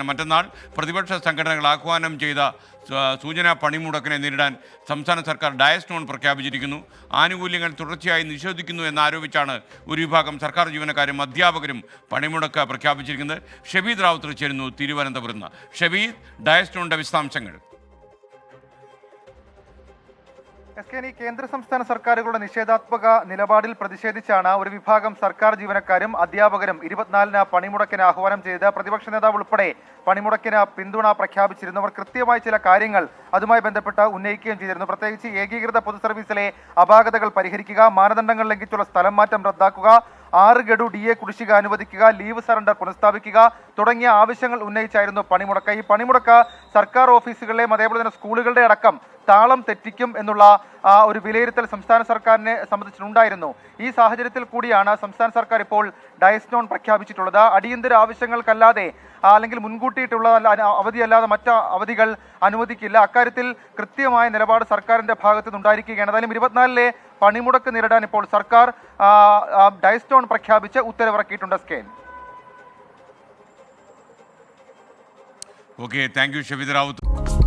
മറ്റന്നാൾ പ്രതിപക്ഷ സംഘടനകൾ ആഹ്വാനം ചെയ്ത സൂചനാ പണിമുടക്കിനെ നേരിടാൻ സംസ്ഥാന സർക്കാർ ഡയസ് നോൺ പ്രഖ്യാപിച്ചിരിക്കുന്നു. ആനുകൂല്യങ്ങൾ തുടർച്ചയായി നിഷേധിക്കുന്നു എന്നാരോപിച്ചാണ് ഒരു വിഭാഗം സർക്കാർ ജീവനക്കാരും അധ്യാപകരും പണിമുടക്ക് പ്രഖ്യാപിച്ചിരിക്കുന്നത്. ഷബീദ് റാവുത്തർ ചേരുന്നു തിരുവനന്തപുരത്ത് നിന്ന്. ഷബീദ്, ഡയസ് നോണിന്റെ വിശദാംശങ്ങൾ. കേന്ദ്ര സംസ്ഥാന സർക്കാരുകളുടെ നിഷേധാത്മക നിലപാടിൽ പ്രതിഷേധിച്ചാണ് ഒരു വിഭാഗം സർക്കാർ ജീവനക്കാരും അധ്യാപകരും 24-ന് പണിമുടക്കിന് ആഹ്വാനം ചെയ്ത് പ്രതിപക്ഷ നേതാവ് ഉൾപ്പെടെ പണിമുടക്കിന് പിന്തുണ പ്രഖ്യാപിച്ചിരുന്നു. അവർ കൃത്യമായി ചില കാര്യങ്ങൾ അതുമായി ബന്ധപ്പെട്ട് ഉന്നയിക്കുകയും ചെയ്തിരുന്നു. പ്രത്യേകിച്ച് ഏകീകൃത പൊതു സർവീസിലെ അപാകതകൾ പരിഹരിക്കുക, മാനദണ്ഡങ്ങൾ ലംഘിച്ചുള്ള സ്ഥലം മാറ്റം റദ്ദാക്കുക, 6 ഗഡു DA കുടിശ്ശിക അനുവദിക്കുക, ലീവ് സറണ്ടർ പുനഃസ്ഥാപിക്കുക തുടങ്ങിയ ആവശ്യങ്ങൾ ഉന്നയിച്ചായിരുന്നു പണിമുടക്ക്. ഈ പണിമുടക്ക് സർക്കാർ ഓഫീസുകളിലെയും അതേപോലെ തന്നെ സ്കൂളുകളുടെ അടക്കം താളം തെറ്റിക്കും എന്നുള്ള ഒരു വിലയിരുത്തൽ സംസ്ഥാന സർക്കാരിനെ സംബന്ധിച്ചിട്ടുണ്ടായിരുന്നു. ഈ സാഹചര്യത്തിൽ കൂടിയാണ് സംസ്ഥാന സർക്കാർ ഇപ്പോൾ ഡയസ് നോൺ പ്രഖ്യാപിച്ചിട്ടുള്ളത്. അടിയന്തര ആവശ്യങ്ങൾക്കല്ലാതെ അല്ലെങ്കിൽ മുൻകൂട്ടിയിട്ടുള്ള അവധിയല്ലാതെ മറ്റ് അവധികൾ അനുവദിക്കില്ല. അക്കാര്യത്തിൽ കൃത്യമായ നിലപാട് സർക്കാരിന്റെ ഭാഗത്തു നിന്നുണ്ടായിരിക്കുകയാണ്. ഏതായാലും 24-ലെ പണിമുടക്ക് നേരിടാൻ ഇപ്പോൾ സർക്കാർ ഡയസ് നോൺ പ്രഖ്യാപിച്ച് ഉത്തരവിറക്കിയിട്ടുണ്ട്. സ്കെയിൻ. Okay, thank you Shabeed Rawther.